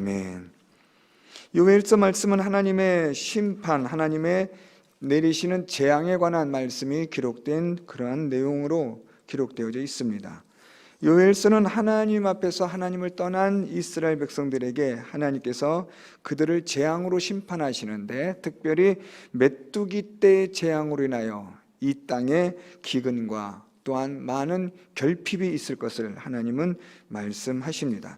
아멘. 요엘서 말씀은 하나님의 심판, 하나님의 내리시는 재앙에 관한 말씀이 기록된 그러한 내용으로 기록되어져 있습니다. 요엘서는 하나님 앞에서 하나님을 떠난 이스라엘 백성들에게 하나님께서 그들을 재앙으로 심판하시는데, 특별히 메뚜기 떼의 재앙으로 인하여 이 땅에 기근과 또한 많은 결핍이 있을 것을 하나님은 말씀하십니다.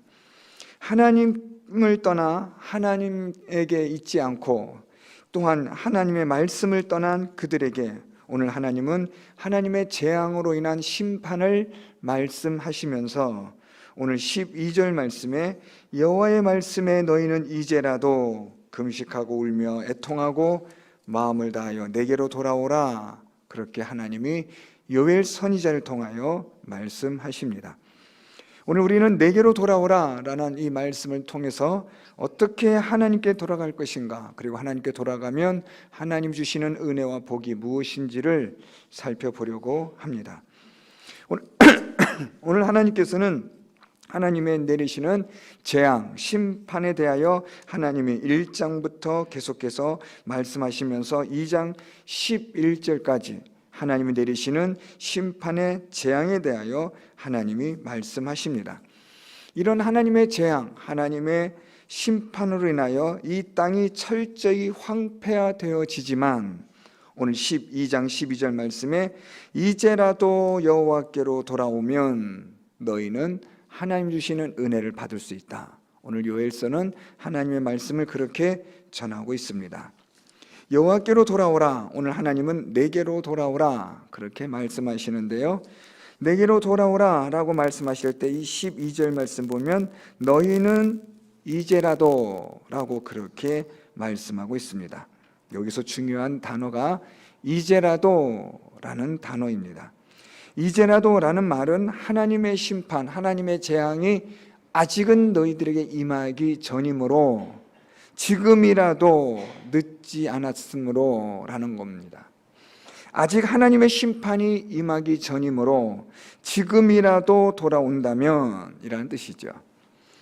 하나님을 떠나 하나님에게 있지 않고 또한 하나님의 말씀을 떠난 그들에게 오늘 하나님은 하나님의 재앙으로 인한 심판을 말씀하시면서 오늘 12절 말씀에 여호와의 말씀에 너희는 이제라도 금식하고 울며 애통하고 마음을 다하여 내게로 돌아오라, 그렇게 하나님이 요엘 선지자를 통하여 말씀하십니다. 오늘 우리는 내게로 돌아오라 라는 이 말씀을 통해서 어떻게 하나님께 돌아갈 것인가, 그리고 하나님께 돌아가면 하나님 주시는 은혜와 복이 무엇인지를 살펴보려고 합니다. 오늘 하나님께서는 하나님의 내리시는 재앙, 심판에 대하여 하나님이 1장부터 계속해서 말씀하시면서 2장 11절까지 하나님이 내리시는 심판의 재앙에 대하여 하나님이 말씀하십니다. 이런 하나님의 재앙, 하나님의 심판으로 인하여 이 땅이 철저히 황폐화되어지지만 오늘 12장 12절 말씀에 이제라도 여호와께로 돌아오면 너희는 하나님 주시는 은혜를 받을 수 있다. 오늘 요엘서는 하나님의 말씀을 그렇게 전하고 있습니다. 여호와께로 돌아오라, 오늘 하나님은 내게로 돌아오라 그렇게 말씀하시는데요, 내게로 돌아오라 라고 말씀하실 때 이 12절 말씀 보면 너희는 이제라도 라고 그렇게 말씀하고 있습니다. 여기서 중요한 단어가 이제라도 라는 단어입니다. 이제라도 라는 말은 하나님의 심판, 하나님의 재앙이 아직은 너희들에게 임하기 전이므로, 지금이라도 늦지 않았으므로 라는 겁니다. 아직 하나님의 심판이 임하기 전이므로 지금이라도 돌아온다면 이라는 뜻이죠.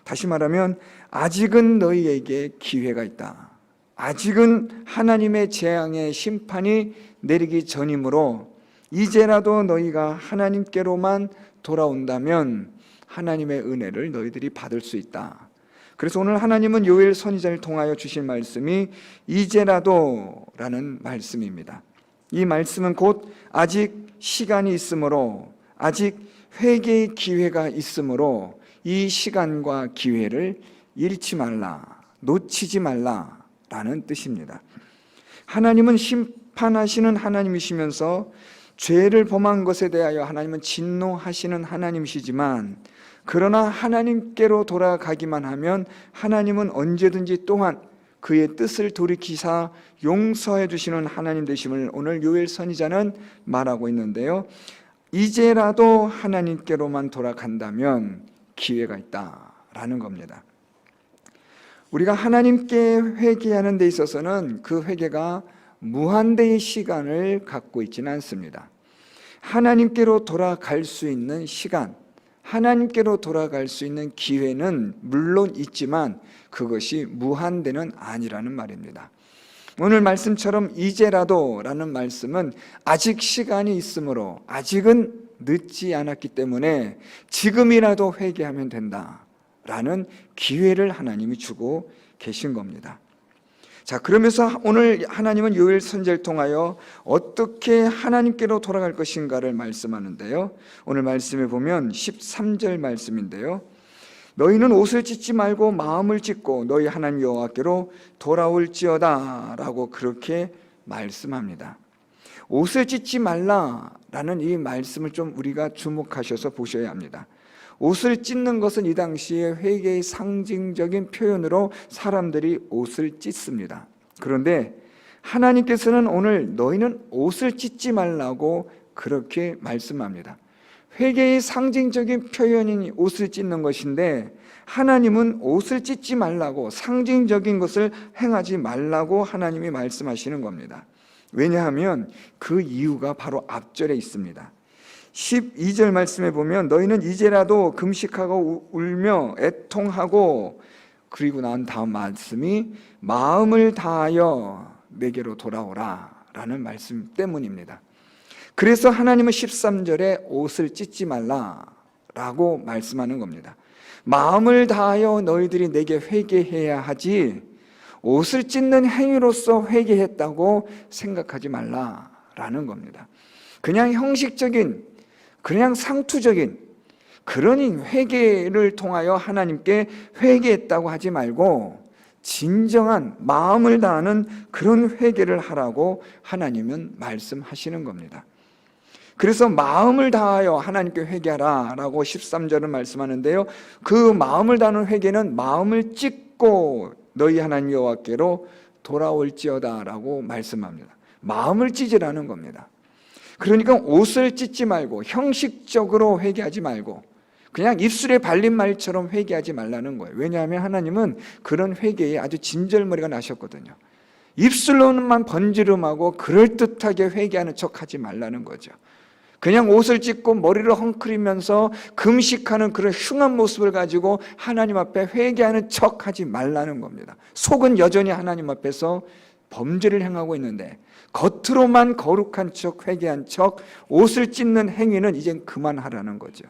다시 말하면 아직은 너희에게 기회가 있다. 아직은 하나님의 재앙의 심판이 내리기 전이므로 이제라도 너희가 하나님께로만 돌아온다면 하나님의 은혜를 너희들이 받을 수 있다. 그래서 오늘 하나님은 요엘 선지자를 통하여 주신 말씀이 이제라도 라는 말씀입니다. 이 말씀은 곧 아직 시간이 있으므로, 아직 회개의 기회가 있으므로 이 시간과 기회를 잃지 말라, 놓치지 말라 라는 뜻입니다. 하나님은 심판하시는 하나님이시면서 죄를 범한 것에 대하여 하나님은 진노하시는 하나님이시지만, 그러나 하나님께로 돌아가기만 하면 하나님은 언제든지 또한 그의 뜻을 돌이키사 용서해 주시는 하나님 되심을 오늘 요엘 선지자는 말하고 있는데요, 이제라도 하나님께로만 돌아간다면 기회가 있다라는 겁니다. 우리가 하나님께 회개하는 데 있어서는 그 회개가 무한대의 시간을 갖고 있지는 않습니다. 하나님께로 돌아갈 수 있는 시간, 하나님께로 돌아갈 수 있는 기회는 물론 있지만 그것이 무한대는 아니라는 말입니다. 오늘 말씀처럼 이제라도 라는 말씀은 아직 시간이 있으므로, 아직은 늦지 않았기 때문에 지금이라도 회개하면 된다 라는 기회를 하나님이 주고 계신 겁니다. 자, 그러면서 오늘 하나님은 요엘 선지자를 통하여 어떻게 하나님께로 돌아갈 것인가를 말씀하는데요, 오늘 말씀에 보면 13절 말씀인데요, 너희는 옷을 찢지 말고 마음을 찢고 너희 하나님 여호와께로 돌아올지어다 라고 그렇게 말씀합니다. 옷을 찢지 말라라는 이 말씀을 좀 우리가 주목하셔서 보셔야 합니다. 옷을 찢는 것은 이 당시에 회개의 상징적인 표현으로 사람들이 옷을 찢습니다. 그런데 하나님께서는 오늘 너희는 옷을 찢지 말라고 그렇게 말씀합니다. 회개의 상징적인 표현인 옷을 찢는 것인데 하나님은 옷을 찢지 말라고, 상징적인 것을 행하지 말라고 하나님이 말씀하시는 겁니다. 왜냐하면 그 이유가 바로 앞절에 있습니다. 12절 말씀에 보면 너희는 이제라도 금식하고 울며 애통하고 그리고 난 다음 말씀이 마음을 다하여 내게로 돌아오라 라는 말씀 때문입니다. 그래서 하나님은 13절에 옷을 찢지 말라 라고 말씀하는 겁니다. 마음을 다하여 너희들이 내게 회개해야 하지 옷을 찢는 행위로서 회개했다고 생각하지 말라라는 겁니다. 그냥 형식적인, 그냥 상투적인 그런 회개를 통하여 하나님께 회개했다고 하지 말고 진정한 마음을 다하는 그런 회개를 하라고 하나님은 말씀하시는 겁니다. 그래서 마음을 다하여 하나님께 회개하라 라고 13절은 말씀하는데요, 그 마음을 다하는 회개는 마음을 찢고 너희 하나님 여호와께로 돌아올지어다 라고 말씀합니다. 마음을 찢으라는 겁니다. 그러니까 옷을 찢지 말고 형식적으로 회개하지 말고 그냥 입술에 발린 말처럼 회개하지 말라는 거예요. 왜냐하면 하나님은 그런 회개에 아주 진절머리가 나셨거든요. 입술로만 번지름하고 그럴듯하게 회개하는 척하지 말라는 거죠. 그냥 옷을 찢고 머리를 헝클이면서 금식하는 그런 흉한 모습을 가지고 하나님 앞에 회개하는 척하지 말라는 겁니다. 속은 여전히 하나님 앞에서 범죄를 행하고 있는데 겉으로만 거룩한 척, 회개한 척, 옷을 찢는 행위는 이젠 그만하라는 거죠.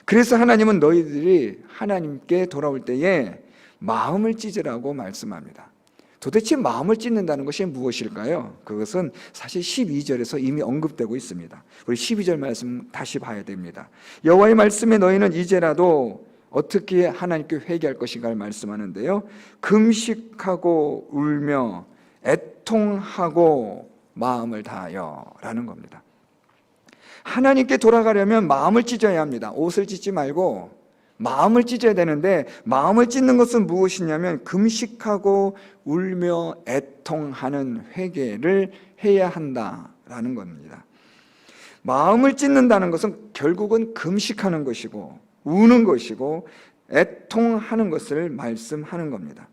그래서 하나님은 너희들이 하나님께 돌아올 때에 마음을 찢으라고 말씀합니다. 도대체 마음을 찢는다는 것이 무엇일까요? 그것은 사실 12절에서 이미 언급되고 있습니다. 우리 12절 말씀 다시 봐야 됩니다. 여호와의 말씀에 너희는 이제라도 어떻게 하나님께 회개할 것인가를 말씀하는데요, 금식하고 울며 애통하고 마음을 다하여 라는 겁니다. 하나님께 돌아가려면 마음을 찢어야 합니다. 옷을 찢지 말고 마음을 찢어야 되는데, 마음을 찢는 것은 무엇이냐면 금식하고 울며 애통하는 회개를 해야 한다라는 겁니다. 마음을 찢는다는 것은 결국은 금식하는 것이고 우는 것이고 애통하는 것을 말씀하는 겁니다.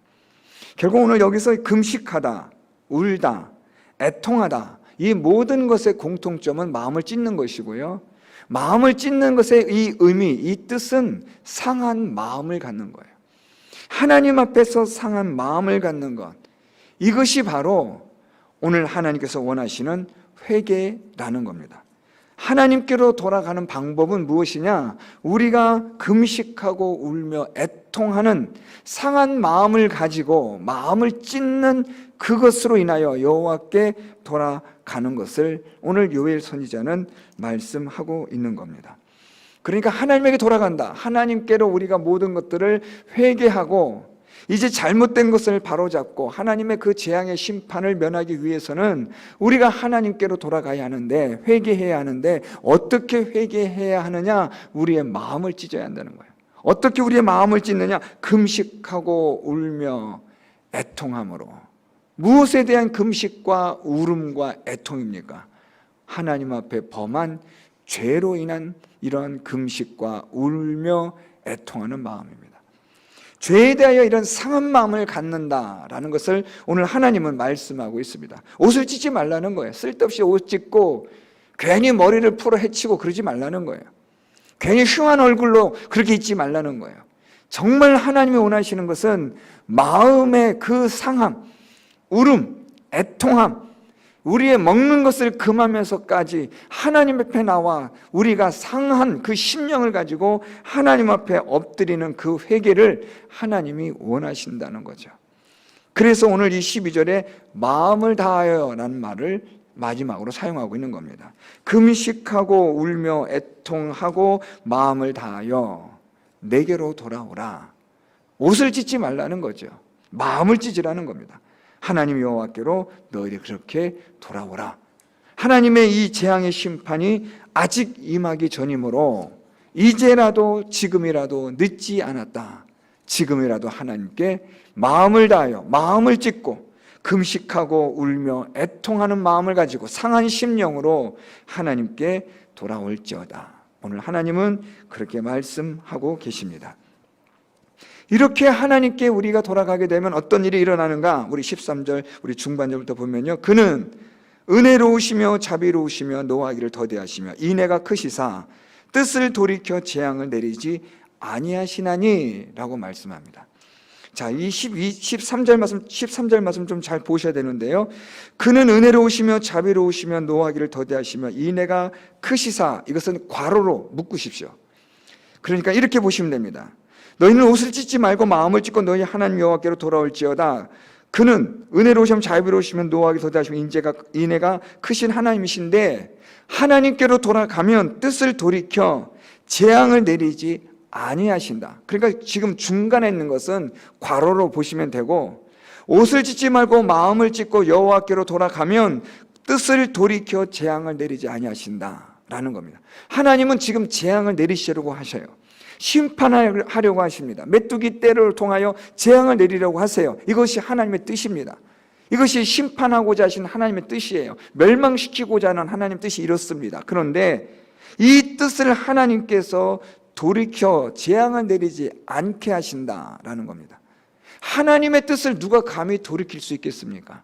결국 오늘 여기서 금식하다, 울다, 애통하다, 이 모든 것의 공통점은 마음을 찢는 것이고요, 마음을 찢는 것의 이 의미, 이 뜻은 상한 마음을 갖는 거예요. 하나님 앞에서 상한 마음을 갖는 것, 이것이 바로 오늘 하나님께서 원하시는 회개라는 겁니다. 하나님께로 돌아가는 방법은 무엇이냐? 우리가 금식하고 울며 애통하는 상한 마음을 가지고 마음을 찢는 그것으로 인하여 여호와께 돌아가는 것을 오늘 요엘 선지자는 말씀하고 있는 겁니다. 그러니까 하나님에게 돌아간다, 하나님께로 우리가 모든 것들을 회개하고 이제 잘못된 것을 바로잡고 하나님의 그 재앙의 심판을 면하기 위해서는 우리가 하나님께로 돌아가야 하는데, 회개해야 하는데, 어떻게 회개해야 하느냐? 우리의 마음을 찢어야 한다는 거예요. 어떻게 우리의 마음을 찢느냐? 금식하고 울며 애통함으로. 무엇에 대한 금식과 울음과 애통입니까? 하나님 앞에 범한 죄로 인한 이런 금식과 울며 애통하는 마음입니다. 죄에 대하여 이런 상한 마음을 갖는다라는 것을 오늘 하나님은 말씀하고 있습니다. 옷을 찢지 말라는 거예요. 쓸데없이 옷 찢고 괜히 머리를 풀어 헤치고 그러지 말라는 거예요. 괜히 흉한 얼굴로 그렇게 있지 말라는 거예요. 정말 하나님이 원하시는 것은 마음의 그 상함, 울음, 애통함, 우리의 먹는 것을 금하면서까지 하나님 앞에 나와 우리가 상한 그 심령을 가지고 하나님 앞에 엎드리는 그 회개를 하나님이 원하신다는 거죠. 그래서 오늘 이 12절에 마음을 다하여 라는 말을 마지막으로 사용하고 있는 겁니다. 금식하고 울며 애통하고 마음을 다하여 내게로 돌아오라. 옷을 찢지 말라는 거죠. 마음을 찢으라는 겁니다. 하나님 여호와께로 너희들이 그렇게 돌아오라. 하나님의 이 재앙의 심판이 아직 임하기 전이므로 이제라도, 지금이라도 늦지 않았다. 지금이라도 하나님께 마음을 다하여 마음을 찢고 금식하고 울며 애통하는 마음을 가지고 상한 심령으로 하나님께 돌아올지어다. 오늘 하나님은 그렇게 말씀하고 계십니다. 이렇게 하나님께 우리가 돌아가게 되면 어떤 일이 일어나는가? 우리 13절, 우리 중반절부터 보면요, 그는 은혜로우시며 자비로우시며 노하기를 더디하시며 인애가 크시사 뜻을 돌이켜 재앙을 내리지 아니하시나니 라고 말씀합니다. 자, 이 13절 말씀 좀 잘 보셔야 되는데요. 그는 은혜로우시며 자비로우시며 노하기를 더디하시며 인애가 크시사, 이것은 괄호로 묶으십시오. 그러니까 이렇게 보시면 됩니다. 너희는 옷을 찢지 말고 마음을 찢고 너희 하나님 여호와께로 돌아올지어다. 그는 은혜로우시며 자비로우시며 노하기 더디하시며 인애가 크신 하나님이신데, 하나님께로 돌아가면 뜻을 돌이켜 재앙을 내리지 아니하신다. 그러니까 지금 중간에 있는 것은 괄호로 보시면 되고, 옷을 찢지 말고 마음을 찢고 여호와께로 돌아가면 뜻을 돌이켜 재앙을 내리지 아니하신다라는 겁니다. 하나님은 지금 재앙을 내리시려고 하셔요. 심판하려고 하십니다. 메뚜기 떼를 통하여 재앙을 내리려고 하세요. 이것이 하나님의 뜻입니다. 이것이 심판하고자 하신 하나님의 뜻이에요. 멸망시키고자 하는 하나님의 뜻이 이렇습니다. 그런데 이 뜻을 하나님께서 돌이켜 재앙을 내리지 않게 하신다라는 겁니다. 하나님의 뜻을 누가 감히 돌이킬 수 있겠습니까?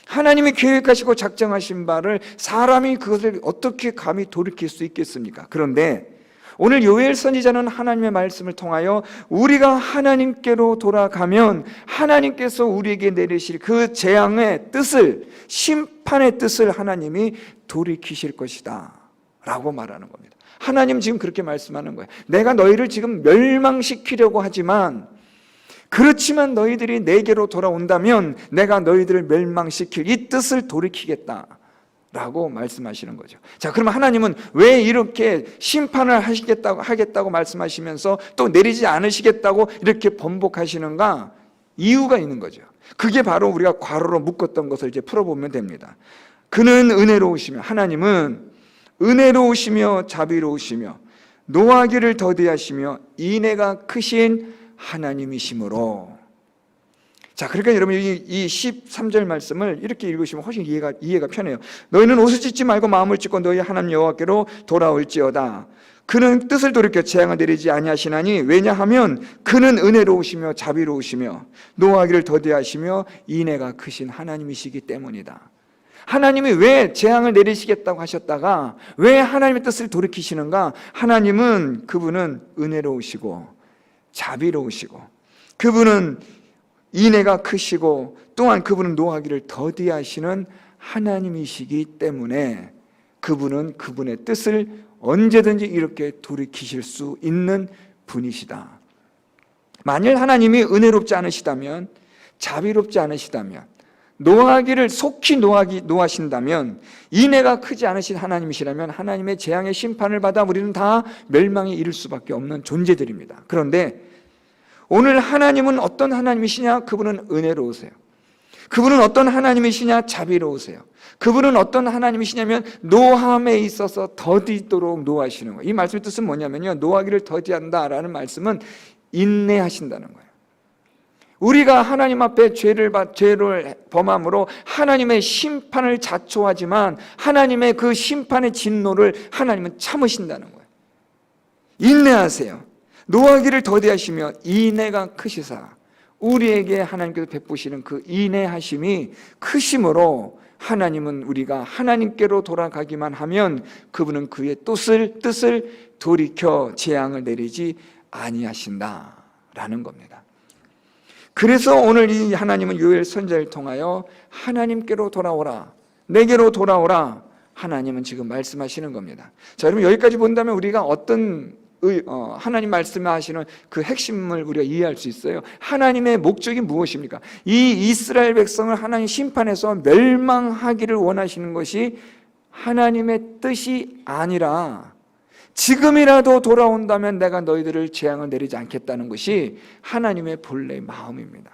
하나님이 계획하시고 작정하신 바를 사람이 그것을 어떻게 감히 돌이킬 수 있겠습니까? 그런데 오늘 요엘 선지자는 하나님의 말씀을 통하여 우리가 하나님께로 돌아가면 하나님께서 우리에게 내리실 그 재앙의 뜻을, 심판의 뜻을 하나님이 돌이키실 것이다 라고 말하는 겁니다. 하나님 지금 그렇게 말씀하는 거예요. 내가 너희를 지금 멸망시키려고 하지만, 그렇지만 너희들이 내게로 돌아온다면 내가 너희들을 멸망시킬 이 뜻을 돌이키겠다 라고 말씀하시는 거죠. 자, 그러면 하나님은 왜 이렇게 심판을 하겠다고 말씀하시면서 또 내리지 않으시겠다고 이렇게 번복하시는가? 이유가 있는 거죠. 그게 바로 우리가 괄호로 묶었던 것을 이제 풀어보면 됩니다. 그는 은혜로우시며, 하나님은 은혜로우시며 자비로우시며 노하기를 더디하시며 인애가 크신 하나님이시므로. 자, 그러니까 여러분 이 13절 말씀을 이렇게 읽으시면 훨씬 이해가 편해요. 너희는 옷을 찢지 말고 마음을 찢고 너희 하나님 여호와께로 돌아올지어다. 그는 뜻을 돌이켜 재앙을 내리지 아니하시나니, 왜냐하면 그는 은혜로우시며 자비로우시며 노하기를 더디하시며 인애가 크신 하나님이시기 때문이다. 하나님이 왜 재앙을 내리시겠다고 하셨다가 왜 하나님의 뜻을 돌이키시는가? 하나님은, 그분은 은혜로우시고 자비로우시고 그분은 인애가 크시고 또한 그분은 노하기를 더디하시는 하나님이시기 때문에 그분은 그분의 뜻을 언제든지 이렇게 돌이키실 수 있는 분이시다. 만일 하나님이 은혜롭지 않으시다면, 자비롭지 않으시다면, 노하기를 속히 노하신다면, 인애가 크지 않으신 하나님이시라면 하나님의 재앙의 심판을 받아 우리는 다 멸망에 이를 수밖에 없는 존재들입니다. 그런데 오늘 하나님은 어떤 하나님이시냐? 그분은 은혜로우세요. 그분은 어떤 하나님이시냐? 자비로우세요. 그분은 어떤 하나님이시냐면 노함에 있어서 더디도록 노하시는 거예요. 이 말씀의 뜻은 뭐냐면요, 노하기를 더디한다라는 말씀은 인내하신다는 거예요. 우리가 하나님 앞에 죄를 범함으로 하나님의 심판을 자초하지만 하나님의 그 심판의 진노를 하나님은 참으신다는 거예요. 인내하세요. 노하기를 더디하시며 인애가 크시사, 우리에게 하나님께서 베푸시는 그 인애하심이 크심으로 하나님은 우리가 하나님께로 돌아가기만 하면 그분은 그의 뜻을 돌이켜 재앙을 내리지 아니하신다라는 겁니다. 그래서 오늘 이 하나님은 요엘 선지자를 통하여 하나님께로 돌아오라, 내게로 돌아오라, 하나님은 지금 말씀하시는 겁니다. 자, 여러분 여기까지 본다면 우리가 어떤 하나님 말씀하시는 그 핵심을 우리가 이해할 수 있어요. 하나님의 목적이 무엇입니까? 이 이스라엘 백성을 하나님 심판해서 멸망하기를 원하시는 것이 하나님의 뜻이 아니라 지금이라도 돌아온다면 내가 너희들을 재앙을 내리지 않겠다는 것이 하나님의 본래의 마음입니다.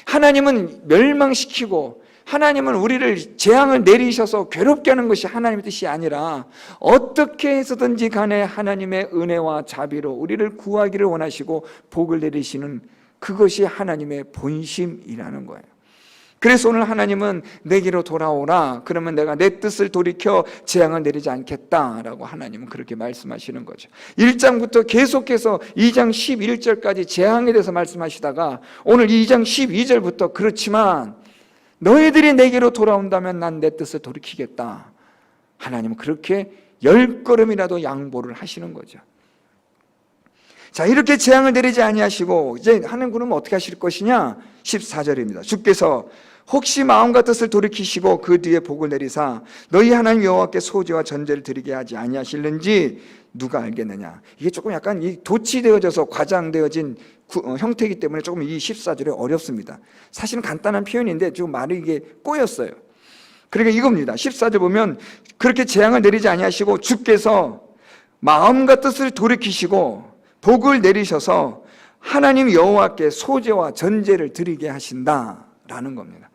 하나님은 멸망시키고 하나님은 우리를 재앙을 내리셔서 괴롭게 하는 것이 하나님의 뜻이 아니라 어떻게 해서든지 간에 하나님의 은혜와 자비로 우리를 구하기를 원하시고 복을 내리시는 그것이 하나님의 본심이라는 거예요. 그래서 오늘 하나님은 내게로 돌아오라, 그러면 내가 내 뜻을 돌이켜 재앙을 내리지 않겠다라고 하나님은 그렇게 말씀하시는 거죠. 1장부터 계속해서 2장 11절까지 재앙에 대해서 말씀하시다가 오늘 2장 12절부터 그렇지만 너희들이 내게로 돌아온다면 난 내 뜻을 돌이키겠다, 하나님은 그렇게 10걸음이라도 양보를 하시는 거죠. 자, 이렇게 재앙을 내리지 아니하시고 이제 하나님 그러면 어떻게 하실 것이냐? 14절입니다. 주께서 혹시 마음과 뜻을 돌이키시고 그 뒤에 복을 내리사 너희 하나님 여호와께 소제와 전제를 드리게 하지 아니하실는지 누가 알겠느냐. 이게 조금 약간 이 도치되어져서 과장되어진 형태이기 때문에 조금 이 14절이 어렵습니다. 사실은 간단한 표현인데 지금 말이 이게 꼬였어요. 그러니까 이겁니다. 14절 보면 그렇게 재앙을 내리지 아니하시고 주께서 마음과 뜻을 돌이키시고 복을 내리셔서 하나님 여호와께 소제와 전제를 드리게 하신다라는 겁니다.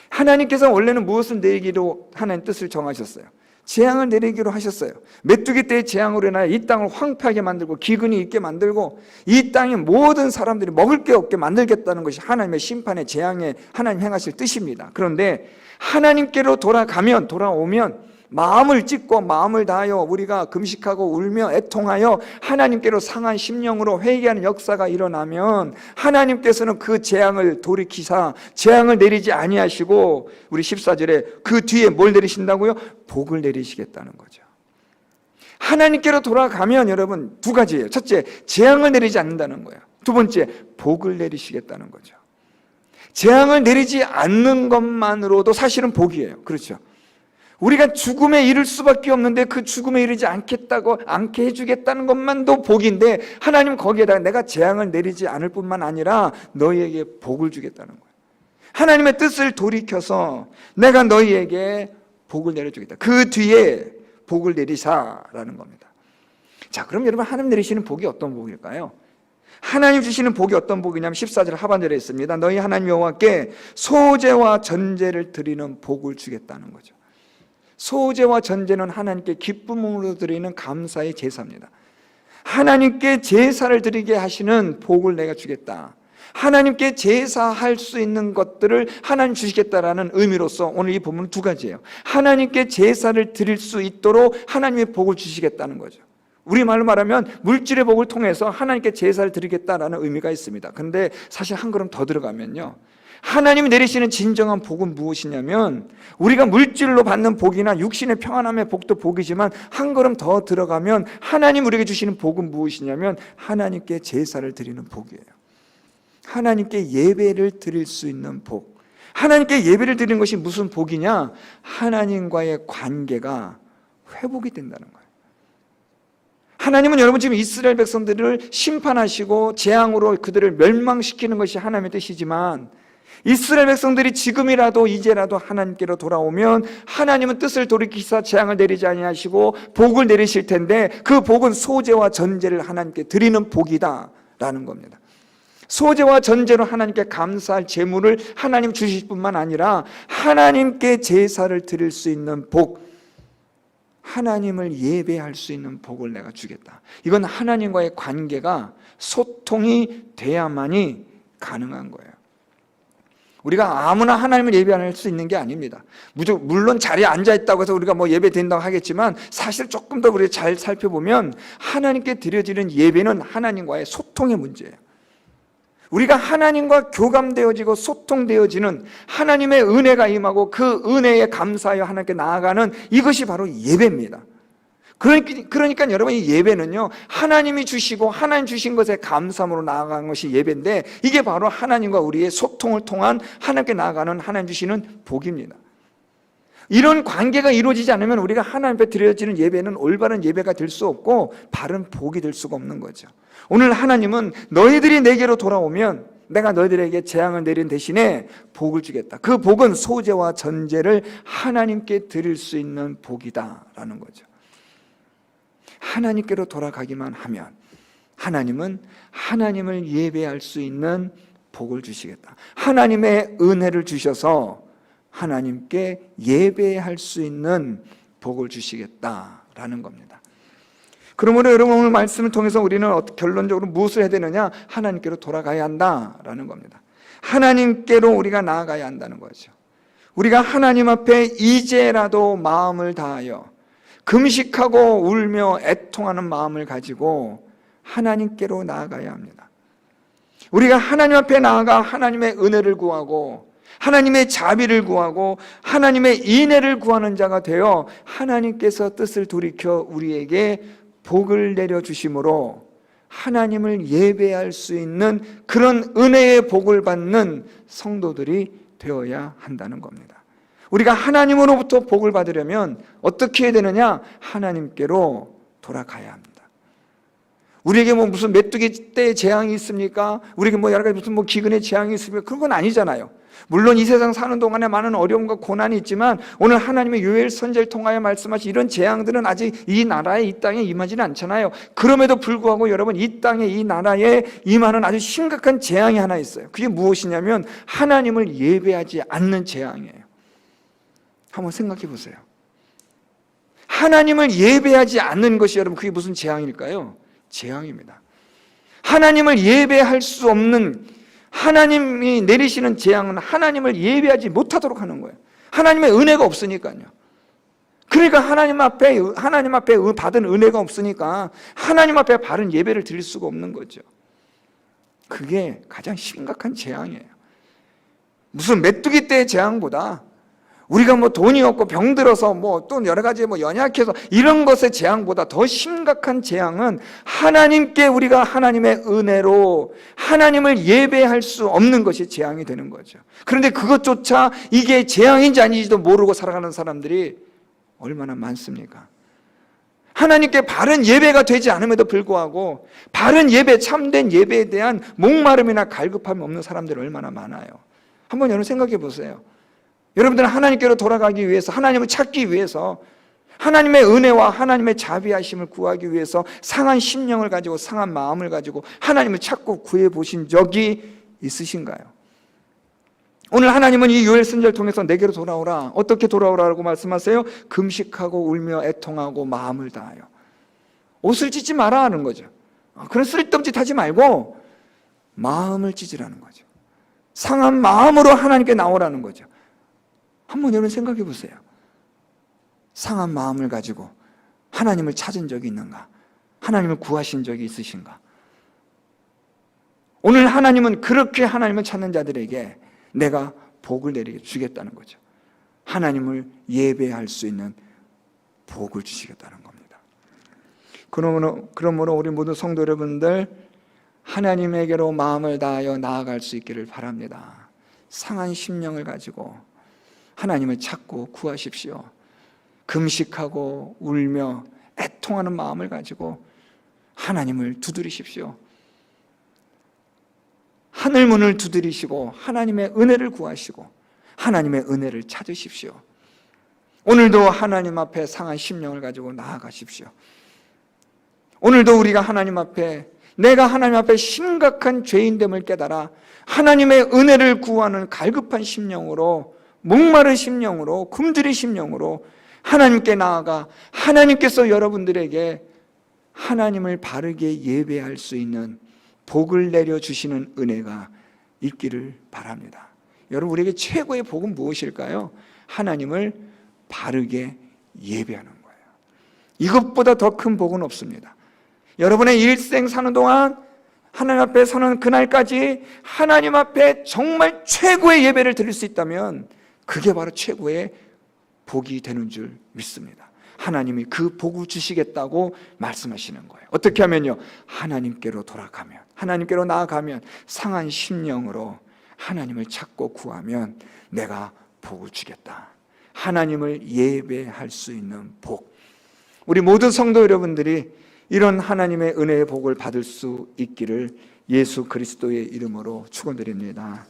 하나님께서 원래는 무엇을 내리기로 하나님 뜻을 정하셨어요? 재앙을 내리기로 하셨어요. 메뚜기 때의 재앙으로 인하여 이 땅을 황폐하게 만들고 기근이 있게 만들고 이 땅의 모든 사람들이 먹을 게 없게 만들겠다는 것이 하나님의 심판의 재앙에 하나님 행하실 뜻입니다. 그런데 하나님께로 돌아오면 마음을 찢고 마음을 다하여 우리가 금식하고 울며 애통하여 하나님께로 상한 심령으로 회개하는 역사가 일어나면 하나님께서는 그 재앙을 돌이키사 재앙을 내리지 아니하시고 우리 14절에 그 뒤에 뭘 내리신다고요? 복을 내리시겠다는 거죠. 하나님께로 돌아가면 여러분 두 가지예요. 첫째, 재앙을 내리지 않는다는 거예요. 두 번째, 복을 내리시겠다는 거죠. 재앙을 내리지 않는 것만으로도 사실은 복이에요. 그렇죠? 우리가 죽음에 이를 수밖에 없는데 그 죽음에 이르지 않게 해주겠다는 것만도 복인데 하나님 거기에다가 내가 재앙을 내리지 않을 뿐만 아니라 너희에게 복을 주겠다는 거예요. 하나님의 뜻을 돌이켜서 내가 너희에게 복을 내려주겠다. 그 뒤에 복을 내리사라는 겁니다. 자, 그럼 여러분 하나님 내리시는 복이 어떤 복일까요? 하나님 주시는 복이 어떤 복이냐면 14절 하반절에 있습니다. 너희 하나님 여호와께 소제와 전제를 드리는 복을 주겠다는 거죠. 소제와 전제는 하나님께 기쁨으로 드리는 감사의 제사입니다. 하나님께 제사를 드리게 하시는 복을 내가 주겠다. 하나님께 제사할 수 있는 것들을 하나님 주시겠다라는 의미로서 오늘 이 본문은 두 가지예요. 하나님께 제사를 드릴 수 있도록 하나님의 복을 주시겠다는 거죠. 우리말로 말하면 물질의 복을 통해서 하나님께 제사를 드리겠다라는 의미가 있습니다. 그런데 사실 한 걸음 더 들어가면요, 하나님이 내리시는 진정한 복은 무엇이냐면 우리가 물질로 받는 복이나 육신의 평안함의 복도 복이지만 한 걸음 더 들어가면 하나님 우리에게 주시는 복은 무엇이냐면 하나님께 제사를 드리는 복이에요. 하나님께 예배를 드릴 수 있는 복. 하나님께 예배를 드리는 것이 무슨 복이냐? 하나님과의 관계가 회복이 된다는 거예요. 하나님은 여러분 지금 이스라엘 백성들을 심판하시고 재앙으로 그들을 멸망시키는 것이 하나님의 뜻이지만 이스라엘 백성들이 지금이라도 이제라도 하나님께로 돌아오면 하나님은 뜻을 돌이키사 재앙을 내리지 아니하시고 복을 내리실 텐데 그 복은 소제와 전제를 하나님께 드리는 복이다라는 겁니다. 소제와 전제로 하나님께 감사할 제물을 하나님 주실 뿐만 아니라 하나님께 제사를 드릴 수 있는 복, 하나님을 예배할 수 있는 복을 내가 주겠다. 이건 하나님과의 관계가 소통이 돼야만이 가능한 거예요. 우리가 아무나 하나님을 예배할 수 있는 게 아닙니다. 물론 자리에 앉아있다고 해서 우리가 뭐 예배 드린다고 하겠지만 사실 조금 더 우리가 잘 살펴보면 하나님께 드려지는 예배는 하나님과의 소통의 문제예요. 우리가 하나님과 교감되어지고 소통되어지는 하나님의 은혜가 임하고 그 은혜에 감사하여 하나님께 나아가는 이것이 바로 예배입니다. 그러니까 여러분 이 예배는요, 하나님이 주시고 하나님 주신 것에 감사함으로 나아가는 것이 예배인데 이게 바로 하나님과 우리의 소통을 통한 하나님께 나아가는 하나님 주시는 복입니다. 이런 관계가 이루어지지 않으면 우리가 하나님 앞에 드려지는 예배는 올바른 예배가 될 수 없고 바른 복이 될 수가 없는 거죠. 오늘 하나님은 너희들이 내게로 돌아오면 내가 너희들에게 재앙을 내린 대신에 복을 주겠다. 그 복은 소제와 전제를 하나님께 드릴 수 있는 복이다라는 거죠. 하나님께로 돌아가기만 하면 하나님은 하나님을 예배할 수 있는 복을 주시겠다. 하나님의 은혜를 주셔서 하나님께 예배할 수 있는 복을 주시겠다라는 겁니다. 그러므로 여러분 오늘 말씀을 통해서 우리는 결론적으로 무엇을 해야 되느냐? 하나님께로 돌아가야 한다라는 겁니다. 하나님께로 우리가 나아가야 한다는 거죠. 우리가 하나님 앞에 이제라도 마음을 다하여 금식하고 울며 애통하는 마음을 가지고 하나님께로 나아가야 합니다. 우리가 하나님 앞에 나아가 하나님의 은혜를 구하고 하나님의 자비를 구하고 하나님의 인애를 구하는 자가 되어 하나님께서 뜻을 돌이켜 우리에게 복을 내려주심으로 하나님을 예배할 수 있는 그런 은혜의 복을 받는 성도들이 되어야 한다는 겁니다. 우리가 하나님으로부터 복을 받으려면 어떻게 해야 되느냐? 하나님께로 돌아가야 합니다. 우리에게 뭐 무슨 메뚜기 떼의 재앙이 있습니까? 우리에게 뭐 여러 가지 무슨 뭐 기근의 재앙이 있습니까? 그런 건 아니잖아요. 물론 이 세상 사는 동안에 많은 어려움과 고난이 있지만 오늘 하나님의 요엘 선지자를 통하여 말씀하신 이런 재앙들은 아직 이 나라에, 이 땅에 임하지는 않잖아요. 그럼에도 불구하고 여러분, 이 땅에, 이 나라에 임하는 아주 심각한 재앙이 하나 있어요. 그게 무엇이냐면 하나님을 예배하지 않는 재앙이에요. 한번 생각해 보세요. 하나님을 예배하지 않는 것이 여러분, 그게 무슨 재앙일까요? 재앙입니다. 하나님을 예배할 수 없는, 하나님이 내리시는 재앙은 하나님을 예배하지 못하도록 하는 거예요. 하나님의 은혜가 없으니까요. 그러니까 하나님 앞에 받은 은혜가 없으니까 하나님 앞에 바른 예배를 드릴 수가 없는 거죠. 그게 가장 심각한 재앙이에요. 무슨 메뚜기 떼의 재앙보다 우리가 뭐 돈이 없고 병들어서 뭐 또 여러 가지 뭐 연약해서 이런 것의 재앙보다 더 심각한 재앙은 하나님께 우리가 하나님의 은혜로 하나님을 예배할 수 없는 것이 재앙이 되는 거죠. 그런데 그것조차 이게 재앙인지 아닌지도 모르고 살아가는 사람들이 얼마나 많습니까? 하나님께 바른 예배가 되지 않음에도 불구하고 바른 예배, 참된 예배에 대한 목마름이나 갈급함이 없는 사람들이 얼마나 많아요. 한번 여러분 생각해 보세요. 여러분들은 하나님께로 돌아가기 위해서, 하나님을 찾기 위해서, 하나님의 은혜와 하나님의 자비하심을 구하기 위해서 상한 심령을 가지고, 상한 마음을 가지고 하나님을 찾고 구해 보신 적이 있으신가요? 오늘 하나님은 이 요엘 선지자를 통해서 내게로 돌아오라. 어떻게 돌아오라고 말씀하세요? 금식하고 울며 애통하고 마음을 다하여. 옷을 찢지 마라 하는 거죠. 그런 쓸데없는 짓 하지 말고 마음을 찢으라는 거죠. 상한 마음으로 하나님께 나오라는 거죠. 한번 여러분 생각해 보세요. 상한 마음을 가지고 하나님을 찾은 적이 있는가? 하나님을 구하신 적이 있으신가? 오늘 하나님은 그렇게 하나님을 찾는 자들에게 내가 복을 내리게 주겠다는 거죠. 하나님을 예배할 수 있는 복을 주시겠다는 겁니다. 그러므로 우리 모든 성도 여러분들, 하나님에게로 마음을 다하여 나아갈 수 있기를 바랍니다. 상한 심령을 가지고 하나님을 찾고 구하십시오. 금식하고 울며 애통하는 마음을 가지고 하나님을 두드리십시오. 하늘문을 두드리시고 하나님의 은혜를 구하시고 하나님의 은혜를 찾으십시오. 오늘도 하나님 앞에 상한 심령을 가지고 나아가십시오. 오늘도 우리가 하나님 앞에, 내가 하나님 앞에 심각한 죄인됨을 깨달아 하나님의 은혜를 구하는 갈급한 심령으로, 목마른 심령으로, 굶주린 심령으로 하나님께 나아가 하나님께서 여러분들에게 하나님을 바르게 예배할 수 있는 복을 내려주시는 은혜가 있기를 바랍니다. 여러분, 우리에게 최고의 복은 무엇일까요? 하나님을 바르게 예배하는 거예요. 이것보다 더 큰 복은 없습니다. 여러분의 일생 사는 동안 하나님 앞에 서는 그날까지 하나님 앞에 정말 최고의 예배를 드릴 수 있다면 그게 바로 최고의 복이 되는 줄 믿습니다. 하나님이 그 복을 주시겠다고 말씀하시는 거예요. 어떻게 하면요? 하나님께로 돌아가면, 하나님께로 나아가면, 상한 심령으로 하나님을 찾고 구하면 내가 복을 주겠다. 하나님을 예배할 수 있는 복. 우리 모든 성도 여러분들이 이런 하나님의 은혜의 복을 받을 수 있기를 예수 그리스도의 이름으로 축원드립니다.